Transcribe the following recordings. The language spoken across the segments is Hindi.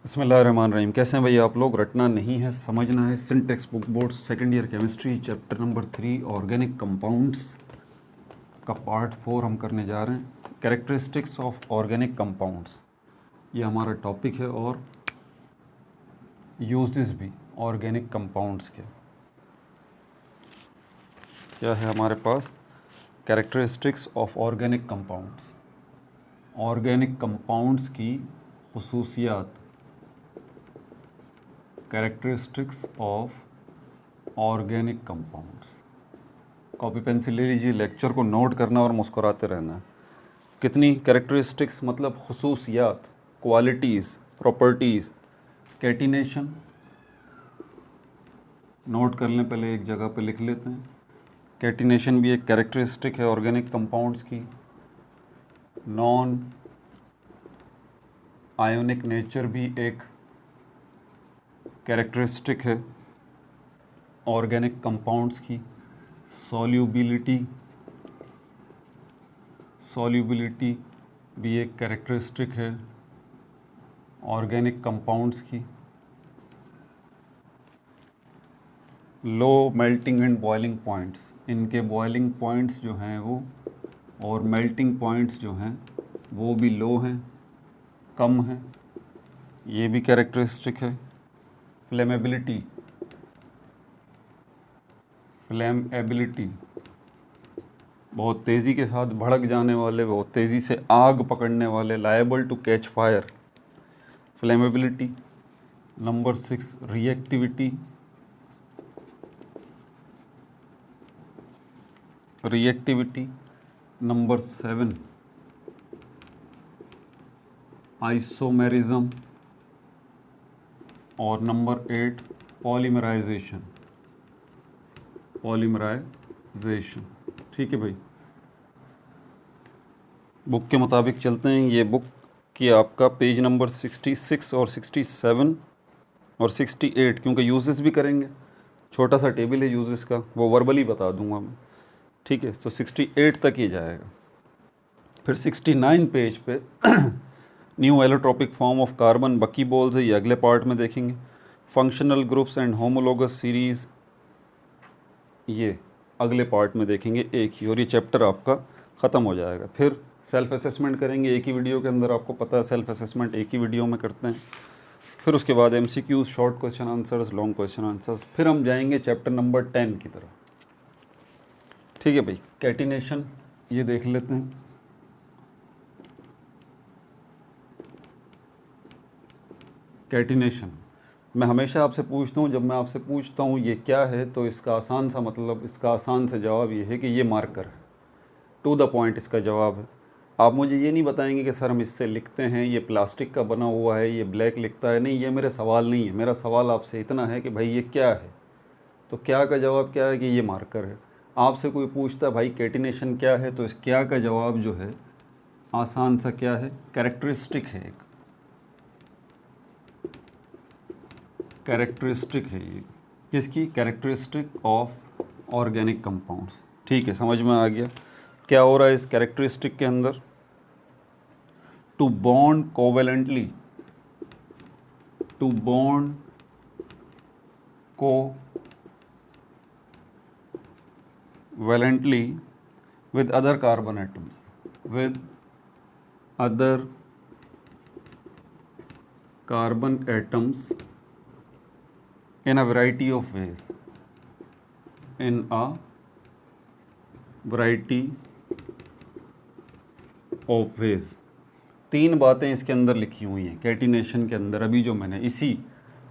बिस्मिल्लाहिर्रहमानिर्रहीम। कैसे हैं भैया आप लोग? रटना नहीं है, समझना है। Syntax book board second year chemistry chapter number 3 organic compounds का पार्ट 4 हम करने जा रहे हैं। कैरेक्टरिस्टिक्स ऑफ ऑर्गेनिक कंपाउंड्स, ये हमारा टॉपिक है। और यूजेस भी ऑर्गेनिक कंपाउंड्स के क्या है हमारे पास। Characteristics of organic compounds, organic compounds की खुसूसियात। Characteristics of organic compounds. Copy pencil ले लीजिए, लेक्चर को नोट करना और मुस्कुराते रहना है। कितनी कैरेक्टरिस्टिक्स मतलब खुसूसियात, क्वालिटीज़, प्रॉपर्टीज़। कैटिनेशन नोट कर लें, पहले एक जगह पे लिख लेते हैं। कैटिनेशन भी एक कैरेक्टरिस्टिक है ऑर्गेनिक कंपाउंड्स की। नॉन आयोनिक नेचर भी एक कैरेक्टरिस्टिक है ऑर्गेनिक कंपाउंड्स की। सॉल्युबिलिटी भी एक कैरेक्टरिस्टिक है ऑर्गेनिक कंपाउंड्स की। Low melting and boiling points, इनके बॉइलिंग पॉइंट्स जो हैं वो और मेल्टिंग पॉइंट्स जो हैं वो भी लो हैं, कम हैं, ये भी कैरेक्टरिस्टिक है। फ्लेमेबिलिटी बहुत तेज़ी के साथ भड़क जाने वाले, बहुत तेज़ी से आग पकड़ने वाले, liable to catch fire, flammability. Number 6 reactivity. Number 7 isomerism. और नंबर 8 पॉलीमराइजेशन। ठीक है भाई, बुक के मुताबिक चलते हैं। ये बुक की आपका पेज नंबर 66 और 67 और 68, क्योंकि यूजेस भी करेंगे। छोटा सा टेबल है यूजेस का, वो वर्बली बता दूंगा मैं, ठीक है। तो 68 तक ही जाएगा। फिर 69 पेज पे new allotropic form of carbon buckyballs है, ये अगले पार्ट में देखेंगे। Functional groups and homologous series, ये अगले पार्ट में देखेंगे एक ही, और ये चैप्टर आपका ख़त्म हो जाएगा। फिर सेल्फ असेसमेंट करेंगे एक ही वीडियो के अंदर, आपको पता है सेल्फ असेसमेंट एक ही वीडियो में करते हैं। फिर उसके बाद MCQs, short question answers, long question answers. फिर हम जाएंगे चैप्टर नंबर 10 की तरफ, ठीक है भाई। कैटिनेशन ये देख लेते हैं। कैटिनेशन मैं हमेशा आपसे पूछता हूँ, जब मैं आपसे पूछता हूँ ये क्या है, तो इसका आसान सा मतलब, इसका आसान सा जवाब ये है कि ये मार्कर है। टू द पॉइंट इसका जवाब है। आप मुझे ये नहीं बताएंगे कि सर हम इससे लिखते हैं, ये प्लास्टिक का बना हुआ है, ये ब्लैक लिखता है। नहीं, ये मेरे सवाल नहीं है। मेरा सवाल आपसे इतना है कि भाई ये क्या है, तो क्या का जवाब क्या है कि ये मार्कर है। आपसे कोई पूछता है भाई कैटिनेशन क्या है, तो इस क्या का जवाब जो है आसान सा क्या है, कैरेक्टरिस्टिक है। एक कैरेक्टरिस्टिक है ये, किसकी? Characteristic of organic compounds. ठीक है, समझ में आ गया क्या हो रहा है इस कैरेक्टरिस्टिक के अंदर। To bond covalently, to bond covalently with other carbon atoms, with other carbon atoms in a variety of ways, in a variety of ways। तीन बातें इसके अंदर लिखी हुई हैं कैटिनेशन के अंदर। अभी जो मैंने इसी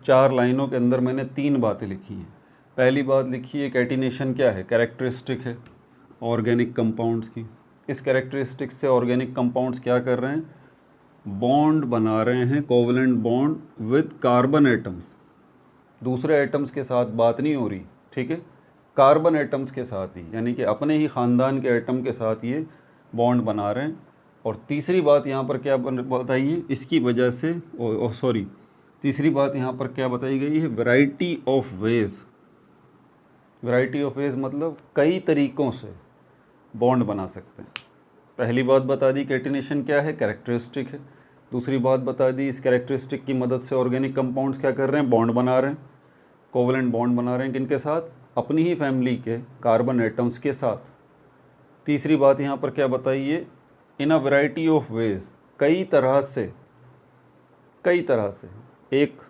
4 लाइनों के अंदर मैंने 3 बातें लिखी हैं। पहली बात लिखी है कैटिनेशन क्या है, कैरेक्टरिस्टिक है ऑर्गेनिक कंपाउंड्स की। इस कैरेक्टरिस्टिक से ऑर्गेनिक कंपाउंड्स क्या कर रहे हैं, बॉन्ड बना रहे हैं, covalent bond with carbon atoms. दूसरे एटम्स के साथ बात नहीं हो रही, ठीक है, कार्बन एटम्स के साथ ही, यानी कि अपने ही ख़ानदान के एटम के साथ ये बॉन्ड बना रहे हैं। और तीसरी बात यहाँ पर क्या बताइए, इसकी वजह से सॉरी, तीसरी बात यहाँ पर क्या बताई गई है, variety of ways. Variety of ways मतलब कई तरीक़ों से बॉन्ड बना सकते हैं। पहली बात बता दी कैटिनेशन क्या है, कैरेक्टरिस्टिक है। दूसरी बात बता दी, इस कैरेक्टरिस्टिक की मदद से ऑर्गेनिक कंपाउंड्स क्या कर रहे हैं, बॉन्ड बना रहे हैं, कोवलेंट बॉन्ड बना रहे हैं, किनके साथ, अपनी ही फैमिली के कार्बन एटम्स के साथ। तीसरी बात यहाँ पर क्या बताइए, इन अ वैरायटी ऑफ वेज, कई तरह से, कई तरह से। एक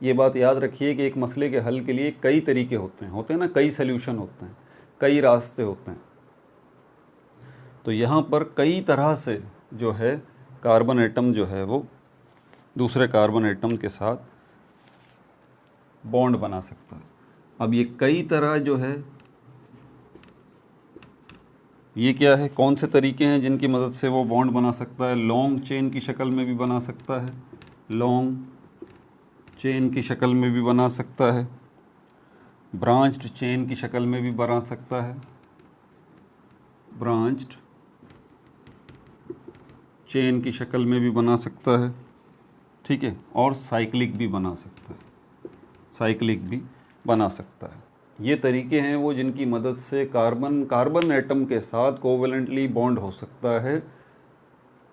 ये बात याद रखिए कि एक मसले के हल के लिए कई तरीके होते हैं ना, कई सल्यूशन होते हैं, कई रास्ते होते हैं। तो यहाँ पर कई तरह से जो है कार्बन एटम जो है वो दूसरे कार्बन एटम के साथ बॉन्ड बना सकता है। अब ये कई तरह जो है, ये क्या है, कौन से तरीके हैं जिनकी मदद से वो बॉन्ड बना सकता है। लॉन्ग चेन की शक्ल में भी बना सकता है, लॉन्ग चेन की शक्ल में भी बना सकता है, ब्रांच्ड चेन की शक्ल में भी बना सकता है, ब्रांच्ड चेन की शक्ल में भी बना सकता है, ठीक है, और साइक्लिक भी बना सकता है, साइक्लिक भी बना सकता है। ये तरीके हैं वो जिनकी मदद से कार्बन एटम के साथ कोवेलेंटली बॉन्ड हो सकता है,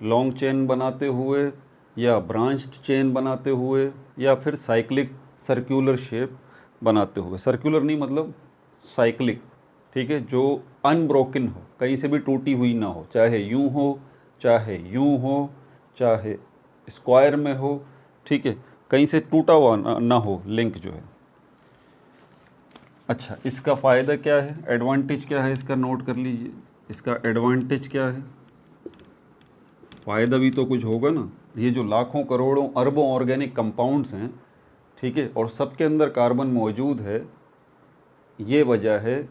लॉन्ग चेन बनाते हुए या ब्रांच्ड चेन बनाते हुए या फिर साइक्लिक सर्कुलर शेप बनाते हुए। सर्कुलर नहीं मतलब साइक्लिक, ठीक है, जो अनब्रोकन हो, कहीं से भी टूटी हुई ना हो, चाहे यूं हो, चाहे यूं हो, चाहे स्क्वायर में हो, ठीक है, कहीं से टूटा हुआ ना हो लिंक जो है। अच्छा, इसका फ़ायदा क्या है, एडवांटेज क्या है इसका, नोट कर लीजिए। इसका एडवांटेज क्या है, फ़ायदा भी तो कुछ होगा ना। ये जो लाखों करोड़ों अरबों ऑर्गेनिक कंपाउंड्स हैं, ठीक है, और सबके अंदर कार्बन मौजूद है, ये वजह है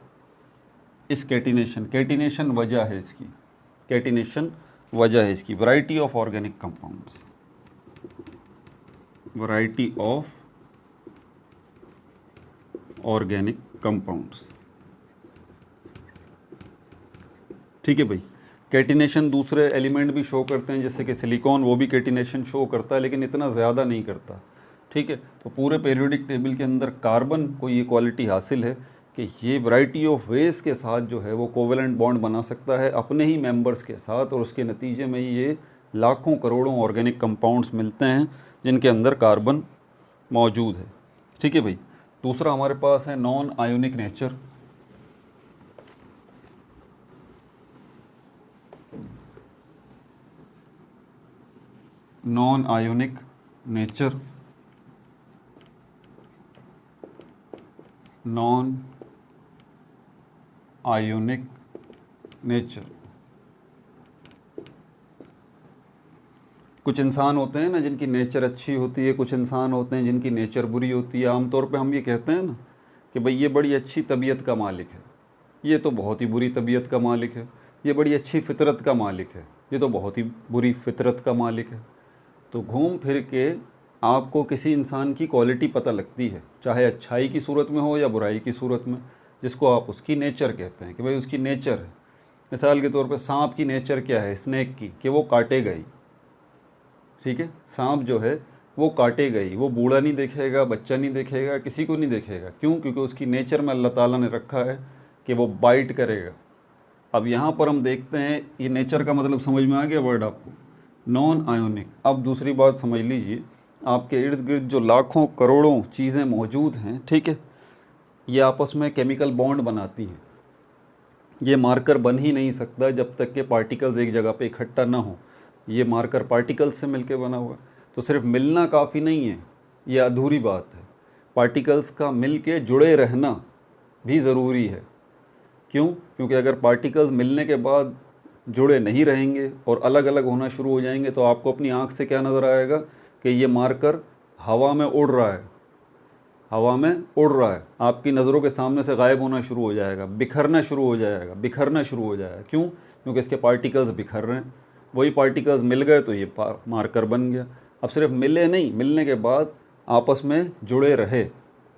इस कैटिनेशन वजह है इसकी, कैटिनेशन वजह है इसकी। Variety of organic compounds, variety of organic compounds, ठीक है भाई। कैटिनेशन दूसरे एलिमेंट भी शो करते हैं, जैसे कि सिलिकॉन, वो भी कैटिनेशन शो करता है लेकिन इतना ज़्यादा नहीं करता, ठीक है। तो पूरे पीरियोडिक टेबल के अंदर कार्बन को ये क्वालिटी हासिल है कि ये वैरायटी ऑफ वेज के साथ जो है वो कोवेलेंट बॉन्ड बना सकता है अपने ही मेंबर्स के साथ, और उसके नतीजे में ये लाखों करोड़ों ऑर्गेनिक कंपाउंड्स मिलते हैं जिनके अंदर कार्बन मौजूद है, ठीक है भाई। दूसरा हमारे पास है non ionic nature. Non ionic nature, non ionic nature. कुछ इंसान होते हैं ना जिनकी नेचर अच्छी होती है, कुछ इंसान होते हैं जिनकी नेचर बुरी होती है। आमतौर पे हम ये कहते हैं ना कि भाई ये बड़ी अच्छी तबीयत का मालिक है, ये तो बहुत ही बुरी तबीयत का मालिक है, ये बड़ी अच्छी फितरत का मालिक है, ये तो बहुत ही बुरी फितरत का मालिक है। तो घूम फिर के आपको किसी इंसान की क्वालिटी पता लगती है, चाहे अच्छाई की सूरत में हो या बुराई की सूरत में, जिसको आप उसकी नेचर कहते हैं कि भाई उसकी नेचर है। मिसाल के तौर पे सांप की नेचर क्या है, स्नेक की, कि वो काटेगा ही, ठीक है। सांप जो है वो काटेगा ही, वो बूढ़ा नहीं देखेगा, बच्चा नहीं देखेगा, किसी को नहीं देखेगा। क्यों? क्योंकि उसकी नेचर में अल्लाह ताला ने रखा है कि वो बाइट करेगा। अब यहाँ पर हम देखते हैं, ये नेचर का मतलब समझ में आ गया वर्ड आपको, नॉन आयोनिक। अब दूसरी बात समझ लीजिए, आपके इर्द गिर्द जो लाखों करोड़ों चीज़ें मौजूद हैं, ठीक है, ये आपस में केमिकल बॉन्ड बनाती हैं। ये मार्कर बन ही नहीं सकता जब तक कि पार्टिकल्स एक जगह पे इकट्ठा ना हो। ये मार्कर पार्टिकल्स से मिलके बना हुआ है। तो सिर्फ मिलना काफ़ी नहीं है, ये अधूरी बात है। पार्टिकल्स का मिल के जुड़े रहना भी ज़रूरी है। क्यों? क्योंकि अगर पार्टिकल्स मिलने के बाद जुड़े नहीं रहेंगे और अलग अलग होना शुरू हो जाएंगे तो आपको अपनी आँख से क्या नज़र आएगा कि ये मार्कर हवा में उड़ रहा है, हवा में उड़ रहा है, आपकी नज़रों के सामने से गायब होना शुरू हो जाएगा, बिखरना शुरू हो जाएगा, बिखरना शुरू हो जाएगा। क्यों? क्योंकि इसके पार्टिकल्स बिखर रहे हैं। वही पार्टिकल्स मिल गए तो ये मार्कर बन गया। अब सिर्फ मिले नहीं, मिलने के बाद आपस में जुड़े रहे,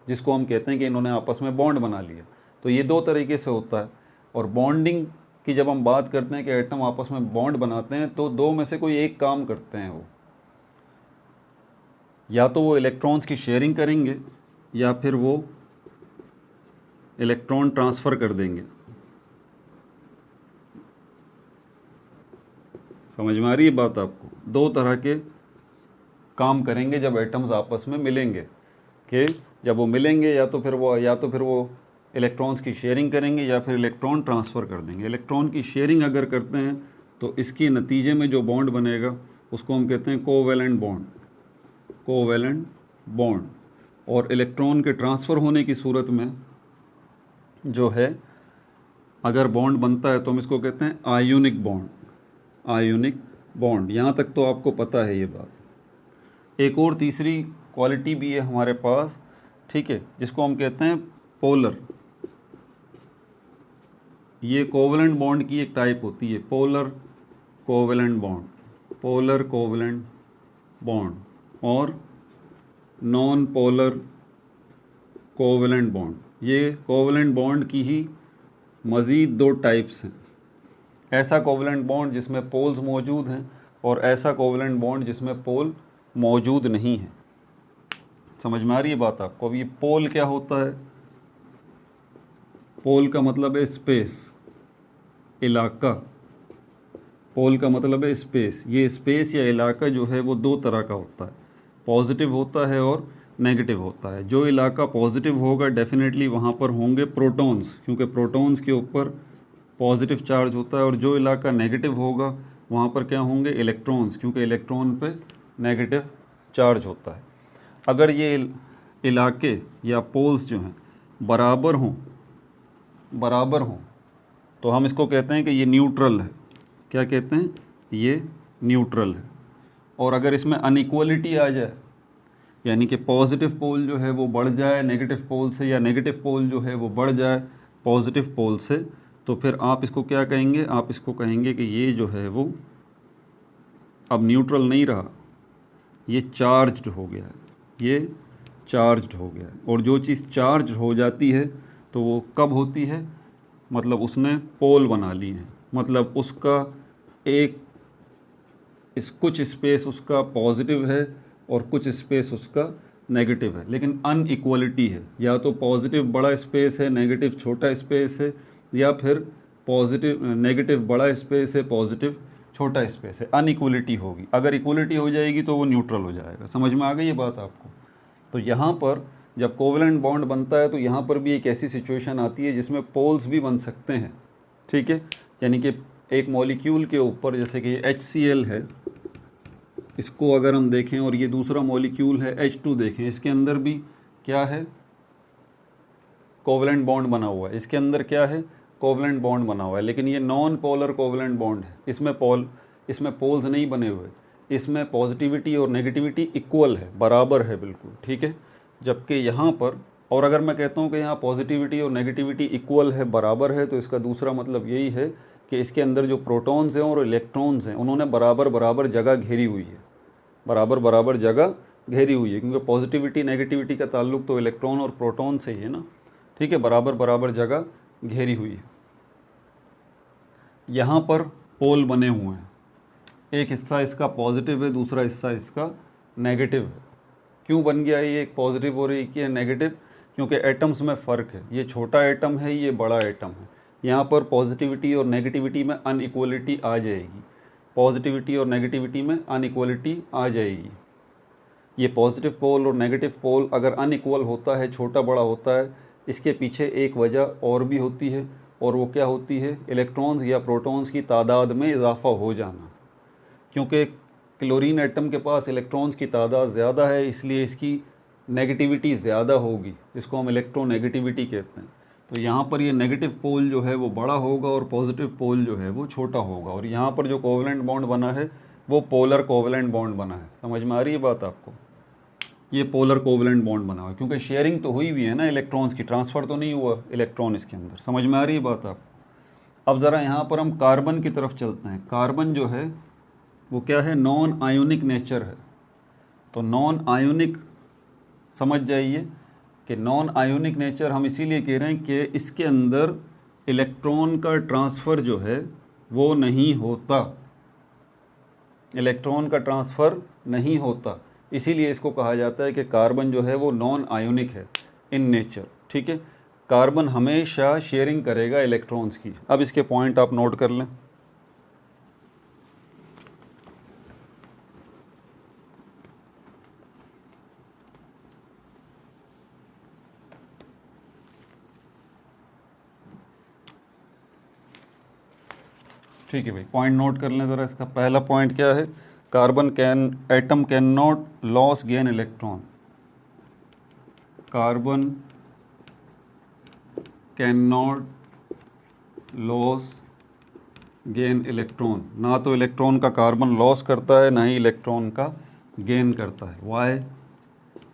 जिसको हम कहते हैं कि इन्होंने आपस में बॉन्ड बना लिया। तो ये दो तरीके से होता है। और बॉन्डिंग की जब हम बात करते हैं कि एटम आपस में बॉन्ड बनाते हैं, तो दो में से कोई एक काम करते हैं वो, या तो वो इलेक्ट्रॉन्स की शेयरिंग करेंगे या फिर वो इलेक्ट्रॉन ट्रांसफ़र कर देंगे। समझ में आ रही है बात आपको? दो तरह के काम करेंगे जब एटम्स आपस में मिलेंगे, कि जब वो मिलेंगे या तो फिर वो इलेक्ट्रॉन्स की शेयरिंग करेंगे या फिर इलेक्ट्रॉन ट्रांसफ़र कर देंगे। इलेक्ट्रॉन की शेयरिंग अगर करते हैं तो इसके नतीजे में जो बॉन्ड बनेगा उसको हम कहते हैं कोवैलेंट बॉन्ड। और इलेक्ट्रॉन के ट्रांसफ़र होने की सूरत में जो है अगर बॉन्ड बनता है तो हम इसको कहते हैं आयोनिक बॉन्ड। यहाँ तक तो आपको पता है ये बात। एक और तीसरी क्वालिटी भी है हमारे पास, ठीक है, जिसको हम कहते हैं पोलर। ये कोवैलेंट बॉन्ड की एक टाइप होती है, पोलर कोवैलेंट बॉन्ड और नॉन पोलर कोवैलेंट बॉन्ड। ये कोवैलेंट बॉन्ड की ही मज़ीद दो टाइप्स हैं। ऐसा कोवैलेंट बॉन्ड जिसमें पोल्स मौजूद हैं और ऐसा कोवैलेंट बॉन्ड जिसमें पोल मौजूद नहीं है। समझ में आ रही है बात आपको? अब ये पोल क्या होता है? पोल का मतलब है स्पेस, इलाका। पोल का मतलब है स्पेस। ये स्पेस या इलाका जो है वो दो तरह का होता है, पॉजिटिव होता है और नेगेटिव होता है। जो इलाका पॉजिटिव होगा डेफिनेटली वहाँ पर होंगे प्रोटॉन्स, क्योंकि प्रोटॉन्स के ऊपर पॉजिटिव चार्ज होता है। और जो इलाका नेगेटिव होगा वहाँ पर क्या होंगे? इलेक्ट्रॉन्स, क्योंकि इलेक्ट्रॉन पे नेगेटिव चार्ज होता है। अगर ये इलाके या पोल्स जो हैं बराबर हों तो हम इसको कहते हैं कि ये न्यूट्रल है। क्या कहते हैं? ये न्यूट्रल है। और अगर इसमें अनइक्वलिटी आ जाए, यानी कि पॉजिटिव पोल जो है वो बढ़ जाए नेगेटिव पोल से, या नेगेटिव पोल जो है वो बढ़ जाए पॉजिटिव पोल से, तो फिर आप इसको क्या कहेंगे? आप इसको कहेंगे कि ये जो है वो अब न्यूट्रल नहीं रहा, ये चार्ज्ड हो गया है। और जो चीज़ चार्ज हो जाती है तो वो कब होती है? मतलब उसने पोल बना ली है, मतलब उसका कुछ स्पेस उसका पॉजिटिव है और कुछ स्पेस उसका नेगेटिव है, लेकिन अनइक्वलिटी है। या तो पॉजिटिव बड़ा स्पेस है, नेगेटिव छोटा स्पेस है, या फिर नेगेटिव बड़ा स्पेस है, पॉजिटिव छोटा स्पेस है। अनइक्वलिटी होगी। अगर इक्वलिटी हो जाएगी तो वो न्यूट्रल हो जाएगा। समझ में आ गई ये बात आपको? तो यहाँ पर जब कोवैलेंट बॉन्ड बनता है तो यहाँ पर भी एक ऐसी सिचुएशन आती है जिसमें पोल्स भी बन सकते हैं, ठीक है। यानी कि एक मॉलिक्यूल के ऊपर, जैसे कि HCl है, इसको अगर हम देखें, और ये दूसरा मॉलिक्यूल है H2 देखें, इसके अंदर भी क्या है? कोवैलेंट बॉन्ड बना हुआ है। इसके अंदर क्या है? कोवैलेंट बॉन्ड बना हुआ है, लेकिन ये नॉन पोलर कोवैलेंट बॉन्ड है। इसमें पोल्स नहीं बने हुए। इसमें पॉजिटिविटी और नेगेटिविटी इक्वल है, बराबर है बिल्कुल, ठीक है। जबकि यहाँ पर, और अगर मैं कहता हूँ कि यहाँ पॉजिटिविटी और नेगेटिविटी इक्वल है, बराबर है, तो इसका दूसरा मतलब यही है कि इसके अंदर जो प्रोटॉन्स हैं और इलेक्ट्रॉन्स हैं उन्होंने बराबर जगह घेरी हुई है, बराबर जगह घेरी हुई है, क्योंकि पॉजिटिविटी नेगेटिविटी का ताल्लुक तो इलेक्ट्रॉन और प्रोटॉन से ही है ना, ठीक है। बराबर जगह घेरी हुई है। यहाँ पर पोल बने हुए हैं, एक हिस्सा इसका पॉजिटिव है, दूसरा हिस्सा इसका नेगेटिव है। क्यों बन गया ये एक पॉजिटिव और एक ये नेगेटिव? क्योंकि एटम्स में फ़र्क है। ये छोटा एटम है, ये बड़ा एटम है। यहाँ पर पॉजिटिविटी और नेगेटिविटी में अनइक्वलिटी आ जाएगी। पॉजिटिविटी और नेगेटिविटी में अनइक्वलिटी आ जाएगी। ये पॉजिटिव पोल और नेगेटिव पोल अगर अनइक्वल होता है, छोटा बड़ा होता है, इसके पीछे एक वजह और भी होती है, और वो क्या होती है? इलेक्ट्रॉन्स या प्रोटॉन्स की तादाद में इजाफा हो जाना। क्योंकि क्लोरीन एटम के पास इलेक्ट्रॉन्स की तादाद ज़्यादा है, इसलिए इसकी नेगेटिविटी ज़्यादा होगी, जिसको हम इलेक्ट्रोनेगेटिविटी कहते हैं। तो यहाँ पर ये नेगेटिव पोल जो है वो बड़ा होगा और पॉजिटिव पोल जो है वो छोटा होगा। और यहाँ पर जो कोवैलेंट बॉन्ड बना है वो पोलर कोवैलेंट बॉन्ड बना है। समझ में आ रही है बात आपको? ये पोलर कोवैलेंट बॉन्ड बना हुआ है, क्योंकि शेयरिंग तो हुई भी है ना, इलेक्ट्रॉन्स की ट्रांसफ़र तो नहीं हुआ इलेक्ट्रॉन इसके अंदर। समझ में आ रही है बात आपको? अब ज़रा यहाँ पर हम कार्बन की तरफ चलते हैं। कार्बन जो है वो क्या है? नॉन आयोनिक नेचर है। तो नॉन आयोनिक समझ जाइए कि नॉन आयोनिक नेचर हम इसीलिए कह रहे हैं कि इसके अंदर इलेक्ट्रॉन का ट्रांसफ़र जो है वो नहीं होता, इलेक्ट्रॉन का ट्रांसफ़र नहीं होता। इसीलिए इसको कहा जाता है कि कार्बन जो है वो नॉन आयोनिक है इन नेचर, ठीक है। कार्बन हमेशा शेयरिंग करेगा इलेक्ट्रॉन्स की। अब इसके पॉइंट आप नोट कर लें। ठीक है भाई, पॉइंट नोट कर लें ज़रा। इसका पहला पॉइंट क्या है? Atom can not loss gain electron. Carbon can not loss gain electron. ना तो इलेक्ट्रॉन का कार्बन लॉस करता है, ना ही इलेक्ट्रॉन का गेन करता है। वाई?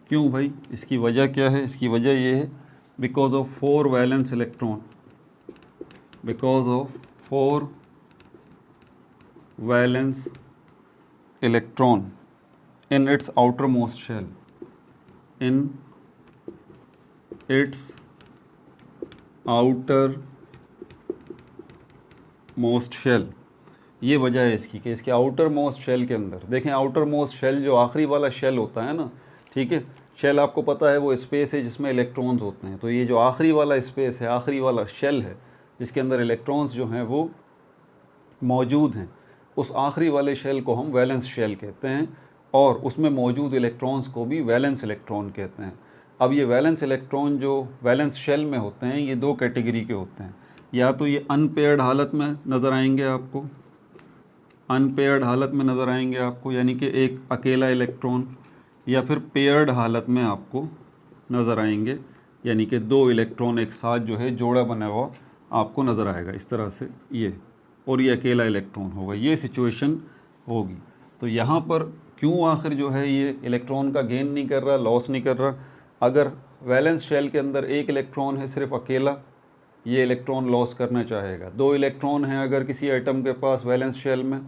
क्यों भाई? इसकी वजह क्या है? इसकी वजह ये है because of 4 valence electron, because of 4 valence electron in its outermost shell, in its outermost shell। ये वजह है इसकी कि इसके आउटर मोस्ट शेल के अंदर, देखें आउटर मोस्ट शेल जो आखिरी वाला शेल होता है ना, ठीक है, शेल आपको पता है वो स्पेस है जिसमें इलेक्ट्रॉन्स होते हैं। तो ये जो आखिरी वाला स्पेस है, आखिरी वाला शेल है जिसके अंदर इलेक्ट्रॉन्स जो हैं वो मौजूद हैं, उस आखिरी वाले शेल को हम वैलेंस शेल कहते हैं, और उसमें मौजूद इलेक्ट्रॉन्स को भी वैलेंस इलेक्ट्रॉन कहते हैं। अब ये वैलेंस इलेक्ट्रॉन जो वैलेंस शेल में होते हैं ये 2 कैटेगरी के होते हैं। या तो ये अनपेयर्ड हालत में नज़र आएंगे आपको, अनपेयर्ड हालत में नज़र आएंगे आपको, यानी कि एक अकेला इलेक्ट्रॉन, या फिर पेयर्ड हालत में आपको नज़र आएंगे, यानी कि 2 इलेक्ट्रॉन एक साथ जो है जोड़ा बना हुआ आपको नज़र आएगा इस तरह से ये, और ये अकेला इलेक्ट्रॉन होगा, ये सिचुएशन होगी। तो यहाँ पर क्यों आखिर जो है ये इलेक्ट्रॉन का गेन नहीं कर रहा, लॉस नहीं कर रहा? अगर वैलेंस शेल के अंदर एक इलेक्ट्रॉन है सिर्फ अकेला, ये इलेक्ट्रॉन लॉस करना चाहेगा। 2 इलेक्ट्रॉन हैं अगर किसी एटम के पास वैलेंस शेल में,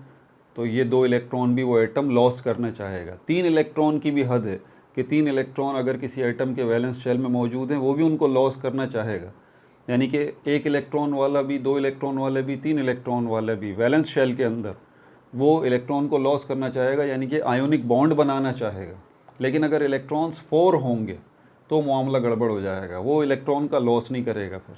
तो ये 2 इलेक्ट्रॉन भी वो एटम लॉस करना चाहेगा। 3 इलेक्ट्रॉन की भी हद है कि 3 इलेक्ट्रॉन अगर किसी एटम के वैलेंस शेल में मौजूद हैं वो भी उनको लॉस करना चाहेगा। यानी कि 1 इलेक्ट्रॉन वाला भी, 2 इलेक्ट्रॉन वाले भी, 3 इलेक्ट्रॉन वाले भी वैलेंस शेल के अंदर वो इलेक्ट्रॉन को लॉस करना चाहेगा, यानी कि आयोनिक बॉन्ड बनाना चाहेगा। लेकिन अगर इलेक्ट्रॉन्स 4 होंगे तो मामला गड़बड़ हो जाएगा, वो इलेक्ट्रॉन का लॉस नहीं करेगा फिर,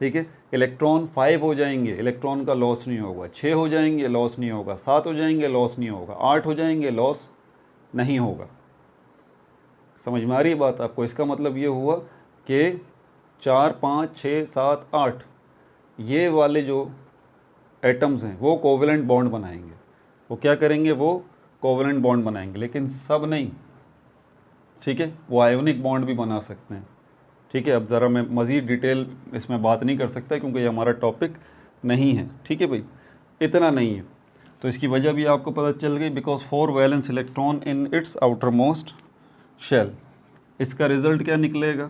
ठीक है। इलेक्ट्रॉन 5 हो जाएंगे, इलेक्ट्रॉन का लॉस नहीं होगा। 6 हो जाएंगे, लॉस नहीं होगा। 7 हो जाएंगे, लॉस नहीं होगा। 8 हो जाएंगे, लॉस नहीं होगा। समझ में आ रही बात आपको? इसका मतलब ये हुआ कि 4, 5, 6, 7, 8 ये वाले जो एटम्स हैं वो कोवेलेंट बॉन्ड बनाएंगे। वो क्या करेंगे? वो कोवेलेंट बॉन्ड बनाएंगे, लेकिन सब नहीं, ठीक है। वो आयोनिक बॉन्ड भी बना सकते हैं, ठीक है। अब ज़रा मैं मज़ीद डिटेल इसमें बात नहीं कर सकता क्योंकि ये हमारा टॉपिक नहीं है, ठीक है भाई, इतना नहीं है। तो इसकी वजह भी आपको पता चल गई, because 4 valence electron in its outer most shell. इसका रिज़ल्ट क्या निकलेगा?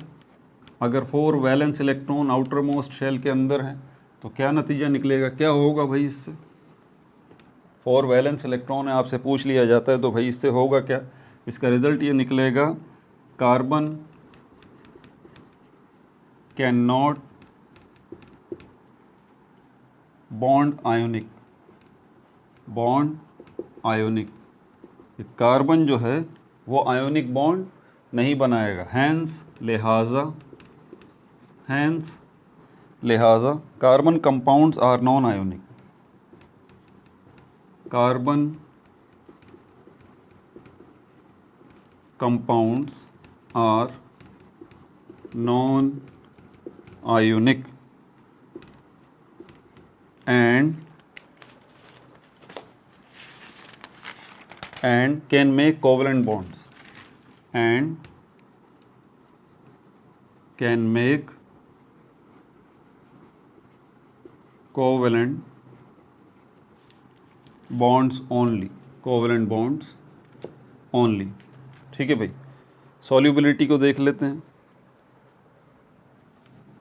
अगर 4 valence electron outer most shell के अंदर हैं तो क्या नतीजा निकलेगा? क्या होगा भाई इससे? 4 वैलेंस इलेक्ट्रॉन है, आपसे पूछ लिया जाता है, तो भाई इससे होगा क्या? इसका रिज़ल्ट ये निकलेगा, carbon can not bond ionic, bond ionic. Carbon जो है वो आयोनिक बॉन्ड नहीं बनाएगा। हैंस लिहाजा carbon compounds are non ionic. Carbon compounds are non ionic and can make covalent bonds, and can make covalent bonds only, covalent bonds only, ठीक है भाई। सॉल्युबिलिटी को देख लेते हैं।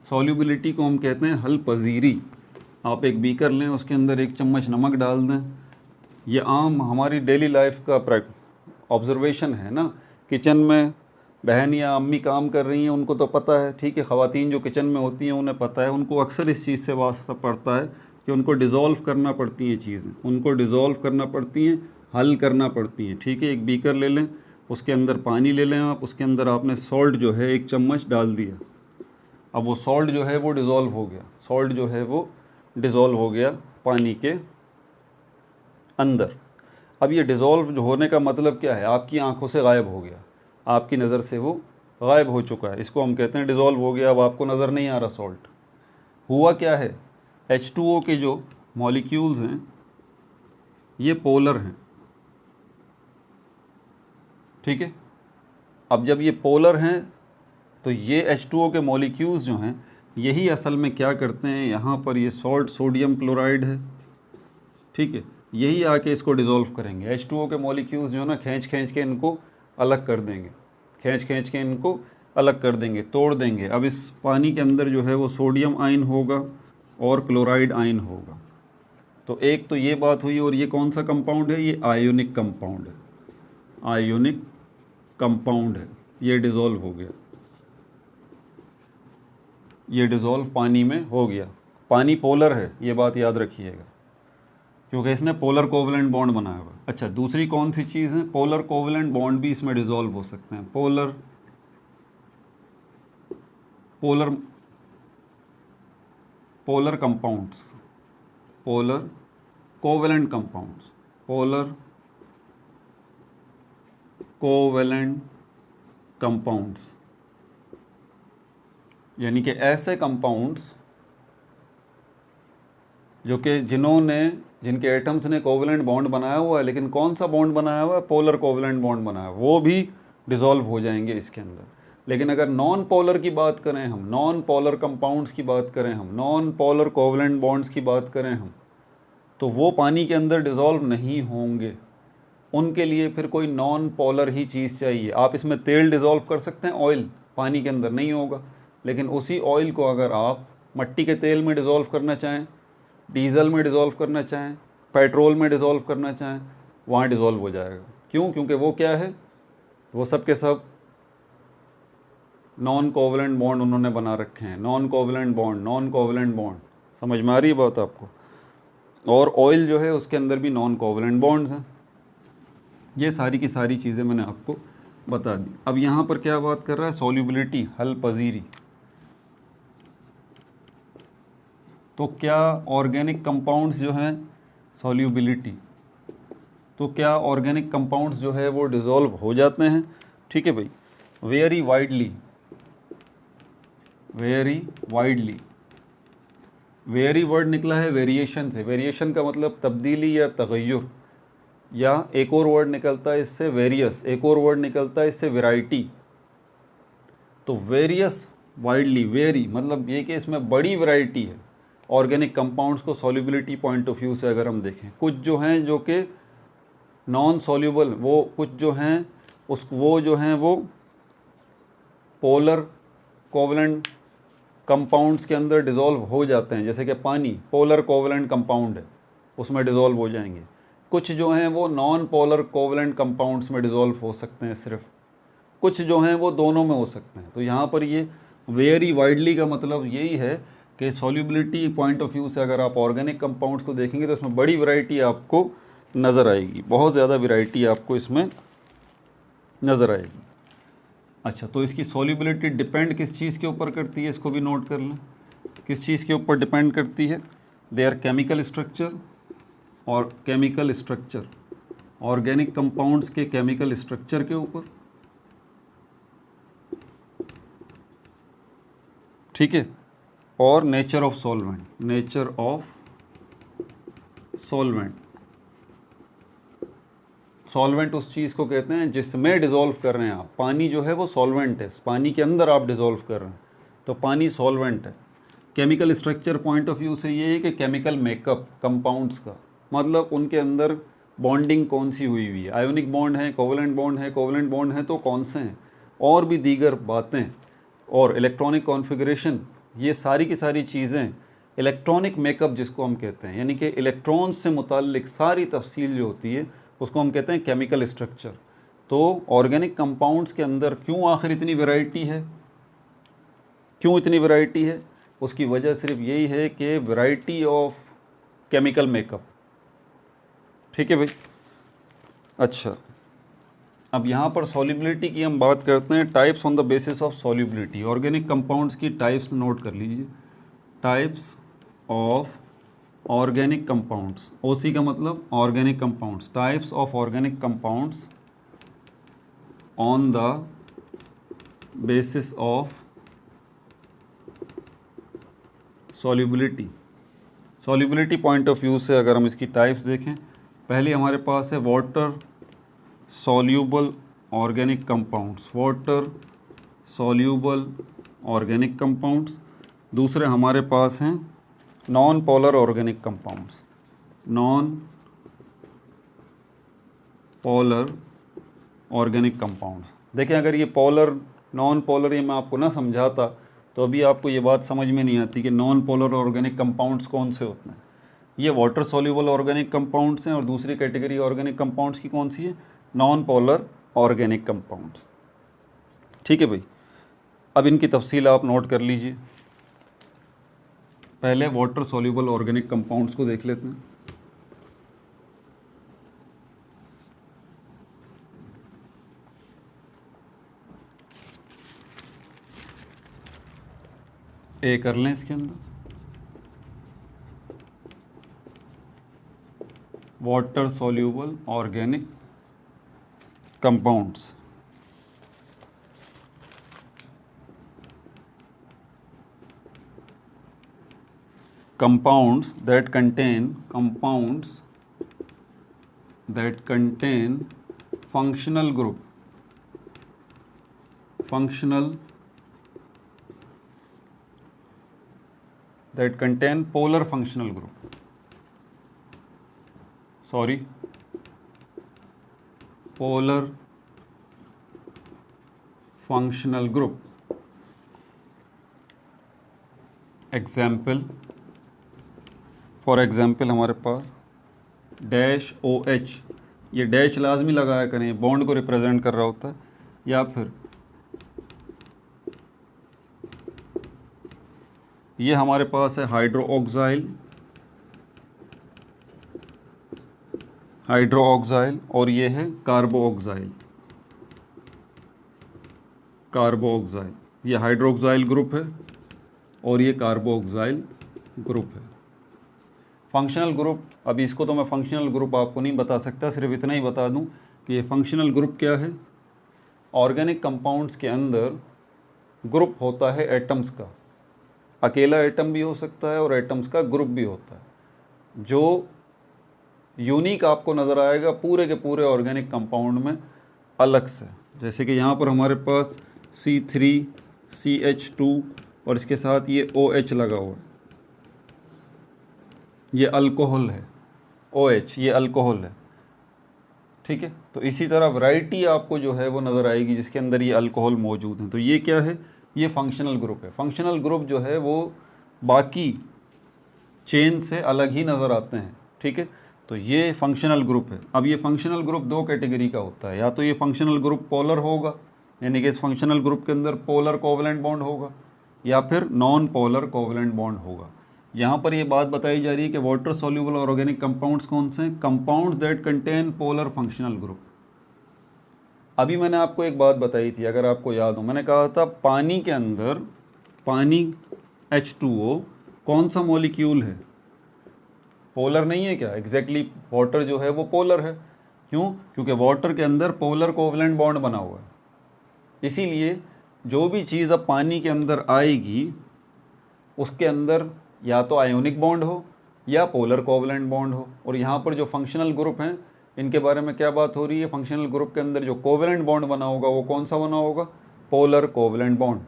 सॉल्युबिलिटी को हम कहते हैं हल पजीरी। आप एक बीकर लें, उसके अंदर 1 चम्मच नमक डाल दें। ये आम हमारी डेली लाइफ का ऑब्जर्वेशन है ना। किचन में बहन या अम्मी काम कर रही हैं, उनको तो पता है, ठीक है। ख़वातीन जो किचन में होती हैं उन्हें पता है, उनको अक्सर इस चीज़ से वास्ता पड़ता है कि उनको डिज़ोल्व करना पड़ती हैं चीज़ें, उनको डिज़ोल्व करना पड़ती हैं, हल करना पड़ती हैं, ठीक है। एक बीकर ले लें, उसके अंदर पानी ले लें आप, उसके अंदर आपने सॉल्ट जो है 1 चम्मच डाल दिया। अब वो सॉल्ट जो है वो डिज़ोल्व हो गया, सॉल्ट जो है वो डिज़ोल्व हो गया पानी के अंदर। अब ये डिज़ोल्व होने का मतलब क्या है? आपकी आंखों से गायब हो गया, आपकी नज़र से वो गायब हो चुका है। इसको हम कहते हैं डिज़ोल्व हो गया। अब आपको नज़र नहीं आ रहा सॉल्ट। हुआ क्या है? H2O के जो मॉलिक्यूल्स हैं ये पोलर हैं, ठीक है। अब जब ये पोलर हैं तो ये H2O के मॉलिक्यूल्स जो हैं यही असल में क्या करते हैं, यहाँ पर ये सॉल्ट सोडियम क्लोराइड है, ठीक है, यही आके इसको डिज़ोल्व करेंगे। H2O के मॉलिक्यूल्स जो है ना खींच खींच के इनको अलग कर देंगे, खींच खींच के इनको अलग कर देंगे, तोड़ देंगे। अब इस पानी के अंदर जो है वो सोडियम आयन होगा और क्लोराइड आयन होगा। तो एक तो ये बात हुई, और ये कौन सा कंपाउंड है, ये आयोनिक कंपाउंड है, आयोनिक कंपाउंड है, ये डिज़ोल्व हो गया, ये डिज़ोल्व पानी में हो गया। पानी पोलर है, ये बात याद रखिएगा, क्योंकि इसने पोलर कोवलेंट बॉन्ड बनाया हुआ। अच्छा, दूसरी कौन सी चीज़ है, पोलर कोवलेंट बॉन्ड भी इसमें डिज़ोल्व हो सकते हैं। Polar polar polar compounds, polar covalent compounds, polar covalent compounds, यानी कि ऐसे कंपाउंड्स जो कि जिनके एटम्स ने कोवलेंट बॉन्ड बनाया हुआ है, लेकिन कौन सा बॉन्ड बनाया हुआ है, पोलर कोवलेंट बॉन्ड बनाया हुआ है, वो भी डिज़ोल्व हो जाएंगे इसके अंदर। लेकिन अगर नॉन पोलर की बात करें हम, नॉन पोलर कंपाउंड्स की बात करें हम, नॉन पोलर कोवलेंट बॉन्ड्स की बात करें हम, तो वो पानी के अंदर डिज़ोल्व नहीं होंगे। उनके लिए फिर कोई नॉन पोलर ही चीज़ चाहिए। आप इसमें तेल डिज़ोल्व कर सकते हैं, ऑयल पानी के अंदर नहीं होगा, लेकिन उसी ऑयल को अगर आप मट्टी के तेल में डिज़ोल्व करना चाहें, डीजल में डिज़ोल्व करना चाहें, पेट्रोल में डिज़ोल्व करना चाहें, वहाँ डिज़ोल्व हो जाएगा। क्यों? क्योंकि वो क्या है, वो सब के सब नॉन कोवलेंट बॉन्ड उन्होंने बना रखे हैं। Non covalent bond, non covalent bond, समझ में आ रही है बात आपको? और ऑयल जो है उसके अंदर भी नॉन कोवलेंट बॉन्ड्स हैं। ये सारी की सारी चीज़ें मैंने आपको बता दी। अब यहाँ पर क्या बात कर रहा है, सॉल्युबिलिटी, हल पजीरी। तो क्या ऑर्गेनिक कंपाउंड्स जो हैं, सॉल्युबिलिटी, तो क्या ऑर्गेनिक कंपाउंड्स जो है वो डिज़ोल्व हो जाते हैं? ठीक है भाई। Very widely, very widely, very word निकला है वेरिएशन से। वेरिएशन का मतलब तब्दीली या तगय्युर, या एक और वर्ड निकलता है इससे वेरियस, एक और वर्ड निकलता है इससे वैरायटी। तो वेरियस, वाइडली, वेरी मतलब ये कि इसमें बड़ी वैरायटी है ऑर्गेनिक कंपाउंड्स को सॉल्युबिलिटी पॉइंट ऑफ व्यू से अगर हम देखें। कुछ जो हैं जो कि नॉन सॉल्युबल, वो कुछ जो हैं वो जो हैं वो पोलर कोवलेंट कंपाउंड्स के अंदर डिज़ोल्व हो जाते हैं, जैसे कि पानी पोलर कोवलेंट कंपाउंड है, उसमें डिज़ोल्व हो जाएंगे। कुछ जो हैं वो नॉन पोलर कोवलेंट कंपाउंड्स में डिज़ोल्व हो सकते हैं सिर्फ, कुछ जो हैं वो दोनों में हो सकते हैं। तो यहाँ पर ये वेरी वाइडली का मतलब यही है कि सॉल्युबिलिटी पॉइंट ऑफ व्यू से अगर आप ऑर्गेनिक कंपाउंड्स को देखेंगे तो इसमें बड़ी वैरायटी आपको नज़र आएगी, बहुत ज़्यादा वैरायटी आपको इसमें नज़र आएगी। अच्छा, तो इसकी सॉल्युबिलिटी डिपेंड किस चीज़ के ऊपर करती है, इसको भी नोट कर लें। किस चीज़ के ऊपर डिपेंड करती है? देयर केमिकल स्ट्रक्चर, और केमिकल स्ट्रक्चर, ऑर्गेनिक कंपाउंड्स के केमिकल स्ट्रक्चर के ऊपर, ठीक है, और nature of solvent, nature of solvent. Solvent उस चीज़ को कहते हैं जिसमें डिज़ोल्व कर रहे हैं आप। पानी जो है वो सॉल्वेंट है, पानी के अंदर आप डिज़ोल्व कर रहे हैं, तो पानी सॉल्वेंट है। Chemical structure point of view से ये है कि केमिकल मेकअप कंपाउंड्स का, मतलब उनके अंदर बॉन्डिंग कौन सी हुई हुई है, आयोनिक बॉन्ड है, कोवलेंट बॉन्ड है, कोवलेंट बॉन्ड है तो कौन से हैं, और भी दीगर बातें, और इलेक्ट्रॉनिक कॉन्फ़िगरेशन, ये सारी की सारी चीज़ें, इलेक्ट्रॉनिक मेकअप जिसको हम कहते हैं, यानी कि इलेक्ट्रॉन्स से मुताल्लिक सारी तफसील जो होती है उसको हम कहते हैं केमिकल स्ट्रक्चर। तो ऑर्गेनिक कंपाउंड्स के अंदर क्यों आखिर इतनी वैरायटी है, क्यों इतनी वैरायटी है? उसकी वजह सिर्फ यही है कि वैरायटी ऑफ केमिकल मेकअप। ठीक है भाई। अच्छा, अब यहाँ पर सॉल्युबिलिटी की हम बात करते हैं, types on the basis of solubility. Organic compounds की टाइप्स नोट कर लीजिए। टाइप्स ऑफ ऑर्गेनिक कंपाउंड्स, ओसी का मतलब organic compounds, types of organic compounds on the basis of solubility. Solubility point of view से अगर हम इसकी टाइप्स देखें पहले हमारे पास है water soluble organic compounds, water soluble organic compounds. दूसरे हमारे पास हैं non polar organic compounds, non polar organic compounds. देखिए अगर ये पोलर नॉन पोलर ये मैं आपको ना समझाता तो अभी आपको ये बात समझ में नहीं आती कि नॉन पोलर ऑर्गेनिक कंपाउंड्स कौन से होते हैं। ये वाटर सॉल्यूबल ऑर्गेनिक कंपाउंड्स हैं और दूसरी कैटेगरी ऑर्गेनिक कंपाउंड्स की कौन सी है, नॉन पोलर ऑर्गेनिक कंपाउंड्स। ठीक है भाई, अब इनकी तफसील आप नोट कर लीजिए। पहले वाटर सॉल्यूबल ऑर्गेनिक कंपाउंड्स को देख लेते हैं। ए कर लें इसके अंदर, water soluble organic compounds. compounds that contain functional group, that contain polar functional group, polar functional group। Example, for example हमारे पास डैश ओ एच, ये डैश लाजमी लगाया करें, बॉन्ड को रिप्रेजेंट कर रहा होता है। या फिर ये हमारे पास है हाइड्रोक्साइल, और ये है कार्बोक्साइल। ये हाइड्रोक्साइल ग्रुप है और ये कार्बोक्साइल ग्रुप है। फंक्शनल ग्रुप, अभी इसको तो मैं फंक्शनल ग्रुप आपको नहीं बता सकता, सिर्फ इतना ही बता दूं कि ये फंक्शनल ग्रुप क्या है। ऑर्गेनिक कंपाउंड्स के अंदर ग्रुप होता है एटम्स का, अकेला एटम भी हो सकता है और एटम्स का ग्रुप भी होता है। जो यूनिक आपको नज़र आएगा पूरे के पूरे ऑर्गेनिक कंपाउंड में अलग से, जैसे कि यहाँ पर हमारे पास C3CH2 और इसके साथ ये OH लगा हुआ है, ये अल्कोहल है। OH ये अल्कोहल है, ठीक है। तो इसी तरह वैरायटी आपको जो है वो नज़र आएगी जिसके अंदर ये अल्कोहल मौजूद हैं। तो ये क्या है, ये फंक्शनल ग्रुप है। फंक्शनल ग्रुप जो है वो बाकी चेन से अलग ही नज़र आते हैं, ठीक है। तो ये फंक्शनल ग्रुप है। अब ये फंक्शनल ग्रुप दो कैटेगरी का होता है, या तो ये फंक्शनल ग्रुप पोलर होगा, यानी कि इस फंक्शनल ग्रुप के अंदर पोलर कोवलेंट बॉन्ड होगा, या फिर नॉन पोलर कोवलेंट बॉन्ड होगा। यहाँ पर ये बात बताई जा रही है कि वाटर सॉल्यूबल ऑर्गेनिक कंपाउंड्स कौन से हैं, compounds that contain polar functional group. अभी मैंने आपको एक बात बताई थी, अगर आपको याद हो, मैंने कहा था पानी के अंदर, पानी H2O कौन सा मॉलिक्यूल है, पोलर नहीं है क्या? एग्जैक्टली वाटर जो है वो पोलर है। क्यों? क्योंकि वाटर के अंदर पोलर कोवलेंट बॉन्ड बना हुआ है। इसीलिए जो भी चीज़ अब पानी के अंदर आएगी उसके अंदर या तो आयोनिक बॉन्ड हो या पोलर कोवलेंट बॉन्ड हो। और यहाँ पर जो फंक्शनल ग्रुप हैं इनके बारे में क्या बात हो रही है, फंक्शनल ग्रुप के अंदर जो कोवलेंट बॉन्ड बना होगा वो कौन सा बना होगा, पोलर कोवलेंट बॉन्ड।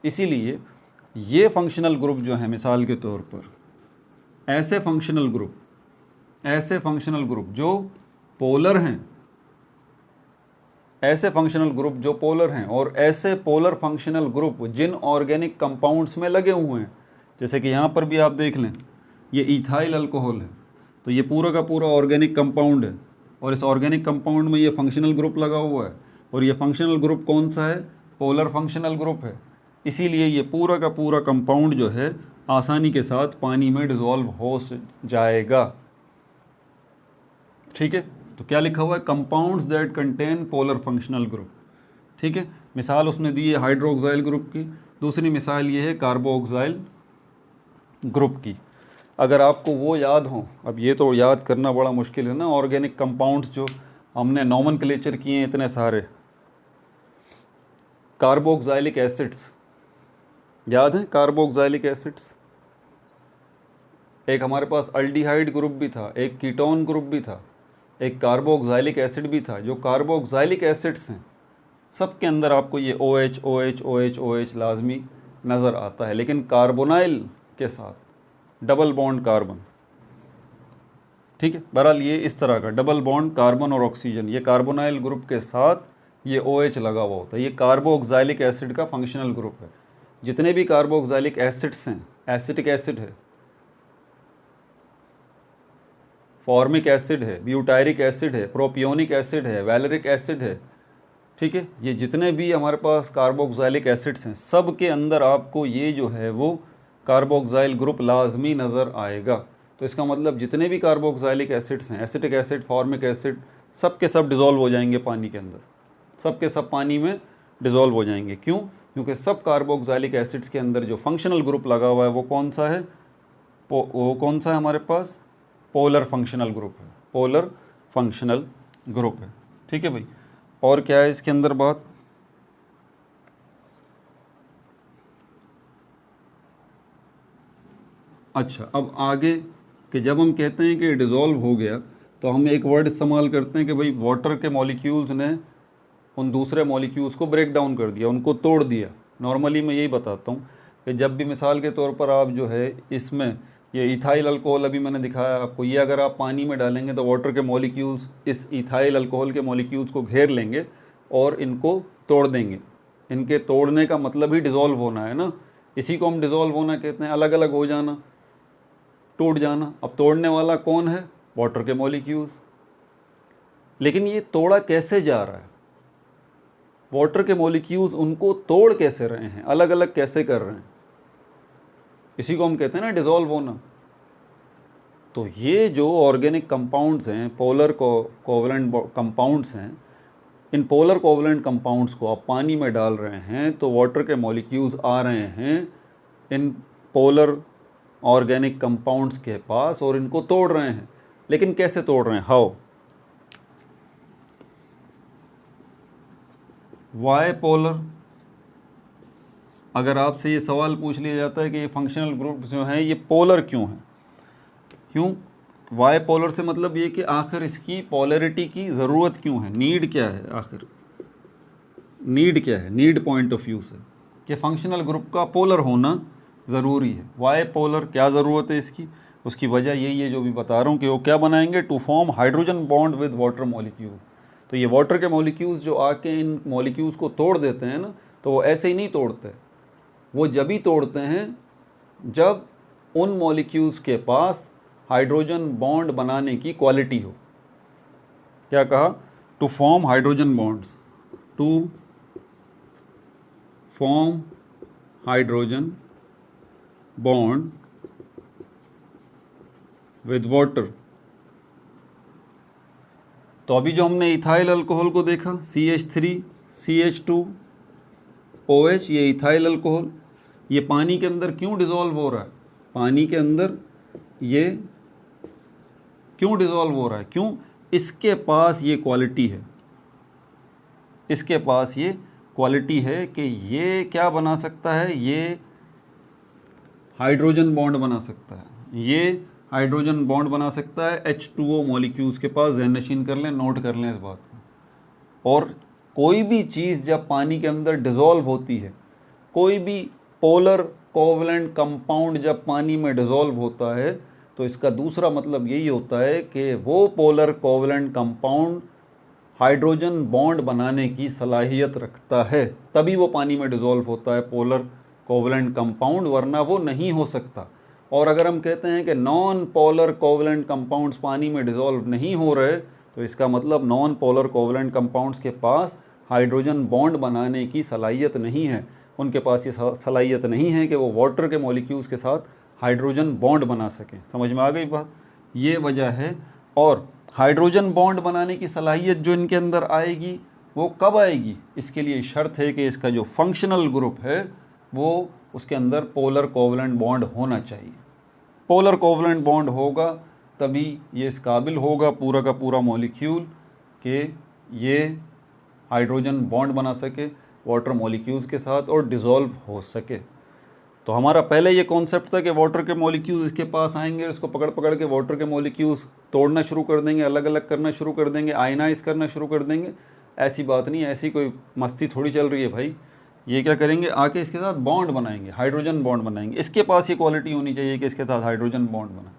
इसीलिए ये फंक्शनल ग्रुप जो है, मिसाल के तौर पर ऐसे फंक्शनल ग्रुप जो पोलर हैं, ऐसे फंक्शनल ग्रुप जो पोलर हैं और ऐसे पोलर फंक्शनल ग्रुप जिन ऑर्गेनिक कंपाउंड्स में लगे हुए हैं, जैसे कि यहाँ पर भी आप देख लें, ये इथाइल अल्कोहल है, तो ये पूरा का पूरा ऑर्गेनिक कंपाउंड है और इस ऑर्गेनिक कंपाउंड में ये फंक्शनल ग्रुप लगा हुआ है और ये फंक्शनल ग्रुप कौन सा है, पोलर फंक्शनल ग्रुप है। इसीलिए ये पूरा का पूरा कंपाउंड जो है आसानी के साथ पानी में डिज़ोल्व हो जाएगा, ठीक है। तो क्या लिखा हुआ है, compounds that contain polar functional group, ठीक है। मिसाल उसने दी है हाइड्रोक्साइल ग्रुप की, दूसरी मिसाल ये है कार्बोक्साइल ग्रुप की। अगर आपको वो याद हो, अब ये तो याद करना बड़ा मुश्किल है ना, ऑर्गेनिक कंपाउंड्स जो हमने नॉमेनक्लेचर किए हैं इतने सारे, कार्बोक्साइलिक एसिड्स याद है, कार्बोक्साइलिक एसिड्स। एक हमारे पास अल्डिहाइड ग्रुप भी था, एक कीटोन ग्रुप भी था, एक कार्बोक्सिलिक एसिड भी था। जो कार्बोक्सिलिक एसिड्स हैं सब के अंदर आपको ये OH OH OH OH लाजमी नज़र आता है, लेकिन कार्बोनाइल के साथ डबल बॉन्ड कार्बन, ठीक है। बहरहाल ये इस तरह का डबल बॉन्ड कार्बन और ऑक्सीजन, ये कार्बोनाइल ग्रुप के साथ ये OH लगा हुआ होता है। ये कार्बोक्सिलिक एसिड का फंक्शनल ग्रुप है। जितने भी कार्बोक्सिलिक एसिड्स हैं, एसिटिक एसिड है, फॉर्मिक एसिड है, ब्यूटायरिक एसिड है, प्रोपियोनिक एसिड है, वैलेरिक एसिड है, ठीक है, ये जितने भी हमारे पास कार्बोक्सिलिक एसिड्स हैं सब के अंदर आपको ये जो है वो कार्बोक्सिल ग्रुप लाजमी नज़र आएगा। तो इसका मतलब जितने भी कार्बोक्सिलिक एसिड्स हैं, एसिटिक एसिड, फॉर्मिक एसिड, सब के सब डिज़ोल्व हो जाएंगे पानी के अंदर, सब के सब पानी में डिज़ोल्व हो जाएंगे। क्यों? क्योंकि सब कार्बोक्सिलिक एसिड्स के अंदर जो फंक्शनल ग्रुप लगा हुआ है वो कौन सा है? वो कौन सा है हमारे पास? पोलर फंक्शनल ग्रुप है, पोलर फंक्शनल ग्रुप है, ठीक है भाई। और क्या है इसके अंदर बात? अच्छा, अब आगे कि जब हम कहते हैं कि डिज़ोल्व हो गया तो हम एक वर्ड इस्तेमाल करते हैं कि भाई वाटर के मॉलिक्यूल्स ने उन दूसरे मॉलिक्यूल्स को ब्रेक डाउन कर दिया, उनको तोड़ दिया। नॉर्मली मैं यही बताता हूँ कि जब भी मिसाल के तौर पर आप जो है इसमें ये इथाइल अल्कोहल अभी मैंने दिखाया आपको, ये अगर आप पानी में डालेंगे तो वाटर के मॉलिक्यूल्स इस इथाइल अल्कोहल के मॉलिक्यूल्स को घेर लेंगे और इनको तोड़ देंगे। इनके तोड़ने का मतलब ही डिज़ोल्व होना है ना, इसी को हम डिज़ोल्व होना कहते हैं, अलग अलग हो जाना, टूट जाना। अब तोड़ने वाला कौन है? वाटर के मॉलिक्यूल्स। लेकिन ये तोड़ा कैसे जा रहा है? वाटर के मॉलिक्यूल्स उनको तोड़ कैसे रहे हैं, अलग अलग कैसे कर रहे हैं? इसी को हम कहते हैं ना डिज़ोल्व होना। तो ये जो ऑर्गेनिक कंपाउंड्स हैं, पोलर कोवलेंट कंपाउंड्स हैं, इन पोलर कोवलेंट कंपाउंड्स को आप पानी में डाल रहे हैं तो वाटर के मॉलिक्यूल्स आ रहे हैं इन पोलर ऑर्गेनिक कंपाउंड्स के पास और इनको तोड़ रहे हैं। लेकिन कैसे तोड़ रहे हैं? हाउ? Why polar. अगर आपसे ये सवाल पूछ लिया जाता है कि ये फंक्शनल ग्रुप जो हैं ये पोलर क्यों हैं, क्यों वाई पोलर से मतलब ये कि आखिर इसकी पोलरिटी की ज़रूरत क्यों है, नीड क्या है, आखिर नीड क्या है, नीड पॉइंट ऑफ व्यू से कि फंक्शनल ग्रुप का पोलर होना ज़रूरी है। वाई पोलर क्या ज़रूरत है इसकी? उसकी वजह यही है जो भी बता रहा हूँ कि वो क्या बनाएंगे, to form hydrogen bond with water molecule. तो ये वाटर के मॉलिक्यूल्स जो आके इन मॉलिक्यूल्स को तोड़ देते हैं ना, तो वो ऐसे ही नहीं तोड़ते, वो जब ही तोड़ते हैं जब उन मॉलिक्यूल्स के पास हाइड्रोजन बॉन्ड बनाने की क्वालिटी हो। क्या कहा? To form hydrogen bonds, to form hydrogen bond with water. तो अभी जो हमने इथाइल अल्कोहल को देखा, CH3 CH2 OH, ये इथाइल अल्कोहल, ये पानी के अंदर क्यों डिज़ोल्व हो रहा है? पानी के अंदर ये क्यों डिज़ोल्व हो रहा है? क्यों? इसके पास ये क्वालिटी है, इसके पास ये क्वालिटी है कि ये क्या बना सकता है, ये हाइड्रोजन बॉन्ड बना सकता है, ये हाइड्रोजन बॉन्ड बना सकता है H2O मॉलिक्यूल्स के पास। ज़हन नशीन कर लें, नोट कर लें इस बात को। और कोई भी चीज़ जब पानी के अंदर डिज़ोल्व होती है, कोई भी पोलर कोवलेंट कंपाउंड जब पानी में डिज़ोल्व होता है तो इसका दूसरा मतलब यही होता है कि वो polar covalent compound hydrogen bond बनाने की सलाहियत रखता है, तभी वो पानी में डिज़ोल्व होता है पोलर कोवलेंट कंपाउंड, वरना वो नहीं हो सकता। और अगर हम कहते हैं कि नॉन पोलर कोवलेंट कंपाउंड्स पानी में डिज़ोल्व नहीं हो रहे, तो इसका मतलब नॉन पोलर कोवलेंट कंपाउंड्स के पास हाइड्रोजन बॉन्ड बनाने की सलाहियत नहीं है। उनके पास ये सलाहियत नहीं है कि वो वाटर के मॉलिक्यूल्स के साथ हाइड्रोजन बॉन्ड बना सकें। समझ में आ गई बात? ये वजह है। और हाइड्रोजन बॉन्ड बनाने की सलाहियत जो इनके अंदर आएगी वो कब आएगी? इसके लिए शर्त है कि इसका जो फंक्शनल ग्रुप है वो उसके अंदर पोलर कोवलेंट बॉन्ड होना चाहिए। पोलर कोवलेंट बॉन्ड होगा तभी ये इस काबिल होगा पूरा का पूरा मॉलिक्यूल कि ये हाइड्रोजन बॉन्ड बना सके वाटर मॉलिक्यूल्स के साथ और डिज़ोल्व हो सके। तो हमारा पहले ये कॉन्सेप्ट था कि वाटर के मॉलिक्यूल्स इसके पास आएंगे और इसको पकड़ पकड़ के वाटर के मॉलिक्यूल्स तोड़ना शुरू कर देंगे, अलग अलग करना शुरू कर देंगे, आयनाइज करना शुरू कर देंगे। ऐसी बात नहीं है, ऐसी कोई मस्ती थोड़ी चल रही है भाई। ये क्या करेंगे, आके इसके साथ बॉन्ड बनाएंगे, हाइड्रोजन बॉन्ड बनाएंगे। इसके पास ये क्वालिटी होनी चाहिए कि इसके साथ हाइड्रोजन बॉन्ड बनाए।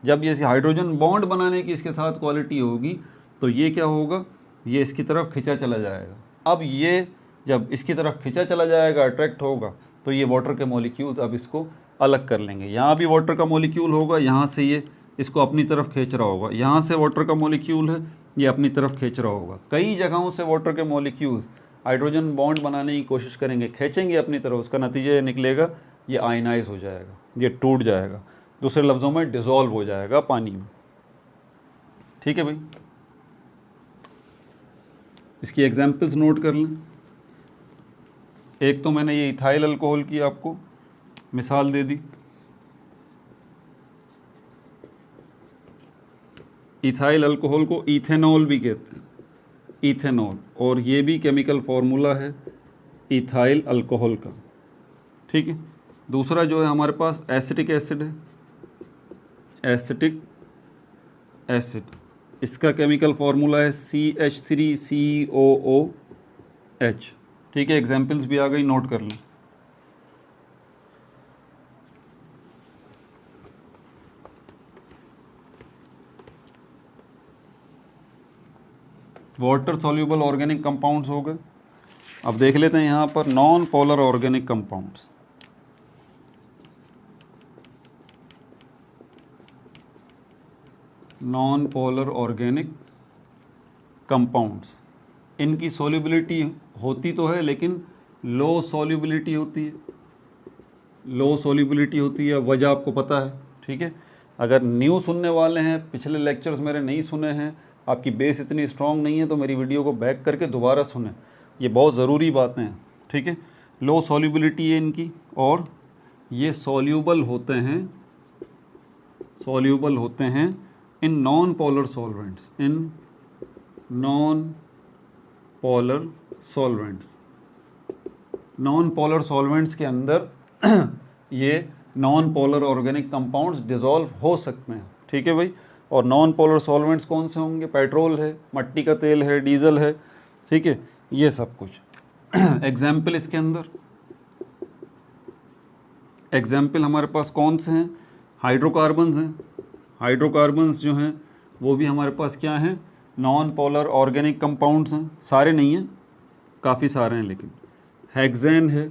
जब ये हाइड्रोजन बॉन्ड बनाने की इसके साथ क्वालिटी होगी तो ये क्या होगा, ये इसकी तरफ खिंचा चला जाएगा। अब ये जब इसकी तरफ खिंचा चला जाएगा, अट्रैक्ट होगा, तो ये वाटर के मॉलिक्यूल अब इसको अलग कर लेंगे। यहाँ भी वाटर का मॉलिक्यूल होगा, यहाँ से ये इसको अपनी तरफ खींच रहा होगा, यहाँ से वाटर का मॉलिक्यूल है, ये अपनी तरफ खींच रहा होगा। कई जगहों से वाटर के मॉलिक्यूल हाइड्रोजन बॉन्ड बनाने की कोशिश करेंगे, खींचेंगे अपनी तरफ, उसका नतीजा ये निकलेगा, ये आयनाइज हो जाएगा, ये टूट जाएगा, दूसरे लफ्ज़ों में डिज़ोल्व हो जाएगा पानी में। ठीक है भाई, इसकी एग्जांपल्स नोट कर लें। एक तो मैंने ये इथाइल अल्कोहल की आपको मिसाल दे दी। इथाइल अल्कोहल को इथेनॉल भी कहते हैं, इथेनॉल, और ये भी केमिकल फार्मूला है इथाइल अल्कोहल का। ठीक है, दूसरा जो है हमारे पास एसिटिक एसिड है, एसिटिक एसिड, इसका केमिकल फार्मूला है CH3COOH। ठीक है, एग्जाम्पल्स भी आ गई, नोट कर लें। वाटर सॉल्यूबल ऑर्गेनिक कंपाउंड्स हो गए। अब देख लेते हैं यहाँ पर non polar organic compounds. Non polar organic compounds, इनकी सॉल्युबिलिटी होती तो है लेकिन लो सॉल्युबिलिटी होती है, लो सॉल्युबिलिटी होती है। वजह आपको पता है। ठीक है, अगर न्यू सुनने वाले हैं, पिछले लेक्चर्स मेरे नहीं सुने हैं, आपकी बेस इतनी स्ट्रांग नहीं है, तो मेरी वीडियो को बैक करके दोबारा सुने, ये बहुत ज़रूरी बातें हैं। ठीक है, लो सॉल्युबिलिटी है इनकी, और ये सॉल्यूबल होते हैं, सॉल्यूबल होते हैं in non polar solvents, in non polar solvents. Non polar solvents के अंदर ये non polar organic compounds dissolve हो सकते हैं। ठीक है भाई, और नॉन पोलर सॉल्वेंट्स कौन से होंगे, पेट्रोल है, मट्टी का तेल है, डीजल है। ठीक है, ये सब कुछ एग्जाम्पल इसके अंदर, एग्जाम्पल हमारे पास कौन से हैं, हाइड्रोकार्बन्स हैं। हाइड्रोकार्बन्स जो हैं वो भी हमारे पास क्या हैं, नॉन पोलर ऑर्गेनिक कंपाउंड्स हैं। सारे नहीं हैं, काफ़ी सारे हैं, लेकिन हेक्सेन है,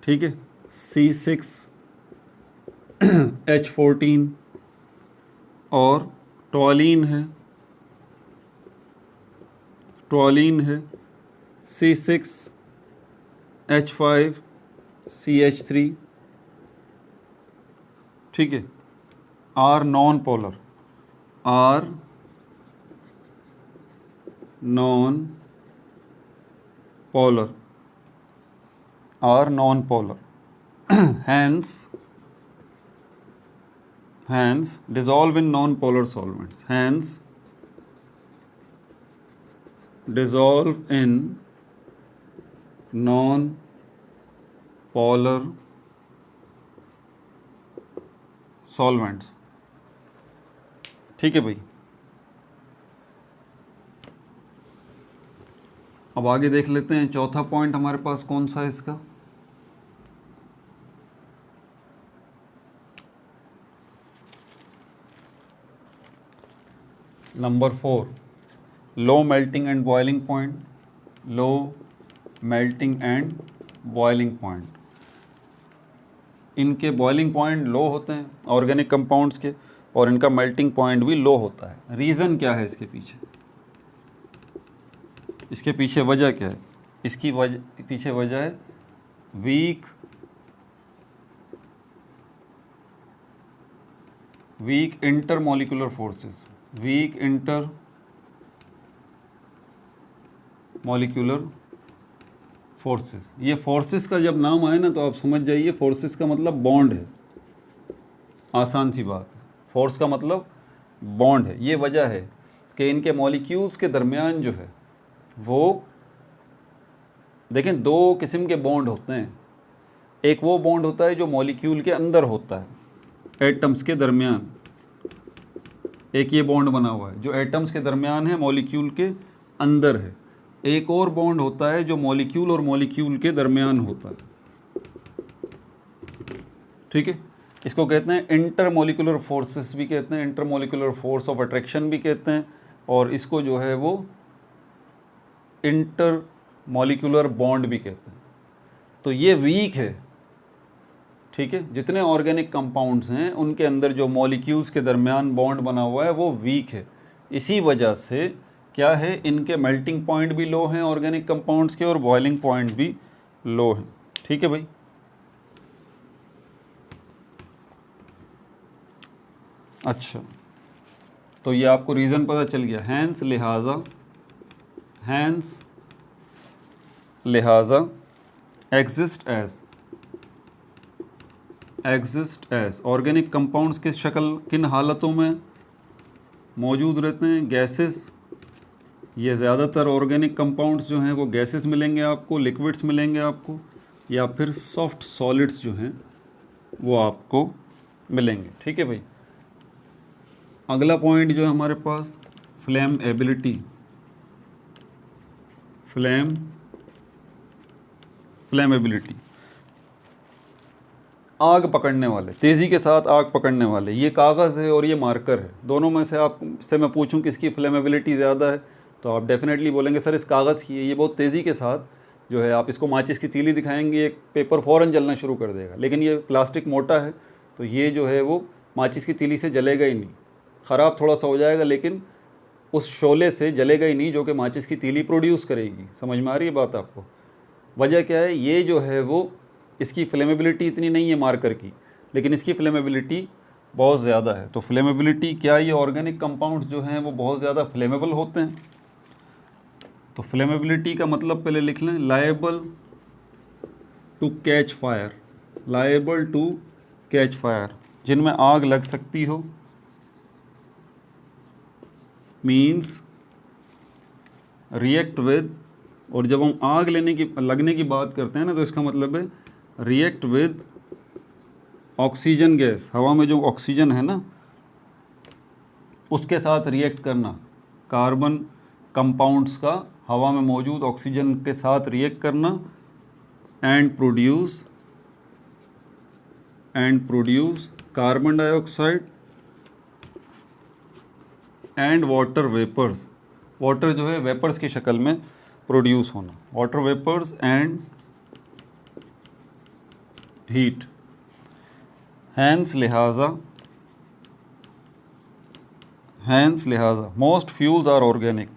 ठीक है, C6H14, और टॉलिन है, टॉलिन है, C6H5CH3। ठीक है, are non polar, are non polar, are non polar, hence dissolve in non-polar solvents, hence dissolve in non-polar solvents। ठीक है भाई, अब आगे देख लेते हैं। चौथा पॉइंट हमारे पास कौन सा है इसका, number 4, low melting and boiling point, low melting and boiling point. इनके बॉइलिंग पॉइंट लो होते हैं ऑर्गेनिक कंपाउंड्स के, और इनका मेल्टिंग पॉइंट भी लो होता है। रीज़न क्या है इसके पीछे, इसके पीछे वजह क्या है, इसकी पीछे वजह है weak intermolecular forces, weak inter molecular forces. ये फोर्सेस का जब नाम आए ना तो आप समझ जाइए, फोर्सेस का मतलब बॉन्ड है, आसान सी बात है। फोर्स का मतलब बॉन्ड है। ये वजह है कि इनके मॉलिक्यूल्स के दरमियान जो है वो, देखें, दो किस्म के बॉन्ड होते हैं। एक वो बॉन्ड होता है जो मॉलिक्यूल के अंदर होता है, एटम्स के दरमियान। एक ये बॉन्ड बना हुआ है जो एटम्स के दरमियान है, मॉलिक्यूल के अंदर है। एक और बॉन्ड होता है जो मॉलिक्यूल और मॉलिक्यूल के दरमियान होता है, ठीक है। इसको कहते हैं इंटरमोलिकुलर फोर्सेस भी कहते हैं, इंटरमोलिकुलर फोर्स ऑफ अट्रैक्शन भी कहते हैं, और इसको जो है वो इंटरमोलिकुलर बॉन्ड भी कहते हैं। तो ये वीक है, ठीक है। जितने ऑर्गेनिक कंपाउंड्स हैं उनके अंदर जो मॉलिक्यूल्स के दरमियान बॉन्ड बना हुआ है वो वीक है। इसी वजह से क्या है, इनके मेल्टिंग पॉइंट भी लो हैं ऑर्गेनिक कंपाउंड्स के, और बॉइलिंग पॉइंट भी लो हैं, ठीक है भाई। अच्छा, तो ये आपको रीज़न पता चल गया। हैंस लिहाजा एग्जिस्ट एज ऑर्गेनिक कंपाउंड्स किस शक्ल, किन हालतों में मौजूद रहते हैं? गैसेस। ये ज़्यादातर ऑर्गेनिक कंपाउंड्स जो हैं वो गैसेस मिलेंगे आपको, लिक्विड्स मिलेंगे आपको, या फिर सॉफ्ट सॉलिड्स जो हैं वो आपको मिलेंगे, ठीक है भाई। अगला पॉइंट जो है हमारे पास, फ्लेमेबिलिटी, आग पकड़ने वाले, तेज़ी के साथ आग पकड़ने वाले। ये कागज़ है और ये मार्कर है, दोनों में से आपसे मैं पूछूं किसकी फ्लेमेबिलिटी ज़्यादा है, तो आप डेफिनेटली बोलेंगे सर इस कागज़ की है। ये बहुत तेज़ी के साथ जो है, आप इसको माचिस की तीली दिखाएंगे, एक पेपर फ़ौरन जलना शुरू कर देगा। लेकिन ये प्लास्टिक मोटा है, तो ये जो है वो माचिस की तीली से जलेगा ही नहीं, ख़राब थोड़ा सा हो जाएगा लेकिन उस शोले से जलेगा ही नहीं जो कि माचिस की तीली प्रोड्यूस करेगी। समझ में आ रही है बात आपको? वजह क्या है, ये जो है वो इसकी फ्लेमेबिलिटी इतनी नहीं है मार्कर की, लेकिन इसकी फ्लेमेबिलिटी बहुत ज़्यादा है। तो फ्लेमेबिलिटी क्या, ये ऑर्गेनिक कंपाउंड्स जो हैं वो बहुत ज़्यादा फ्लेमेबल होते हैं। तो फ्लेमेबिलिटी का मतलब पहले लिख लें, लायबल टू कैच फायर, जिनमें आग लग सकती हो, मीन्स रिएक्ट विद, और जब हम आग लगने की बात करते हैं ना, तो इसका मतलब है रिएक्ट विद ऑक्सीजन गैस। हवा में जो ऑक्सीजन है ना, उसके साथ रिएक्ट करना, कार्बन कंपाउंड्स का हवा में मौजूद ऑक्सीजन के साथ रिएक्ट करना, and produce carbon dioxide and water vapours. Water जो है वेपर्स की शक्ल में प्रोड्यूस होना, water vapours and heat. Hence लिहाजा मोस्ट फ्यूल्स आर ऑर्गेनिक।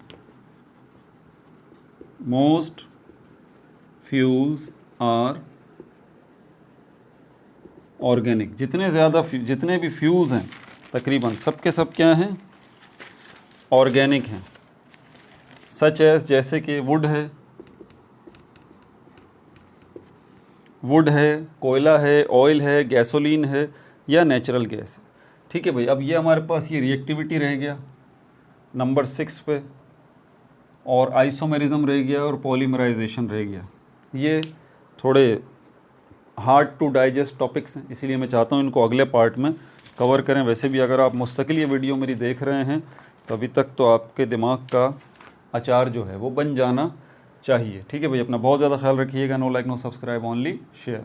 जितने भी फ्यूल्स हैं तकरीबन सब के सब क्या हैं, ऑर्गेनिक हैं। सच एज, जैसे कि वुड है, कोयला है, ऑयल है, गैसोलीन है, या नेचुरल गैस है, ठीक है भाई। अब ये हमारे पास ये रिएक्टिविटी रह गया नंबर 6 पे, और आइसोमेरिज्म रह गया, और पॉलीमराइजेशन रह गया। ये थोड़े हार्ड टू डाइजेस्ट टॉपिक्स हैं, इसीलिए मैं चाहता हूँ इनको अगले पार्ट में कवर करें। वैसे भी अगर आप मुस्तकिल ये वीडियो मेरी देख रहे हैं तो अभी तक तो आपके दिमाग का अचार जो है वो बन जाना चाहिए, ठीक है भाई। अपना बहुत ज़्यादा ख्याल रखिएगा। No like no subscribe, only share.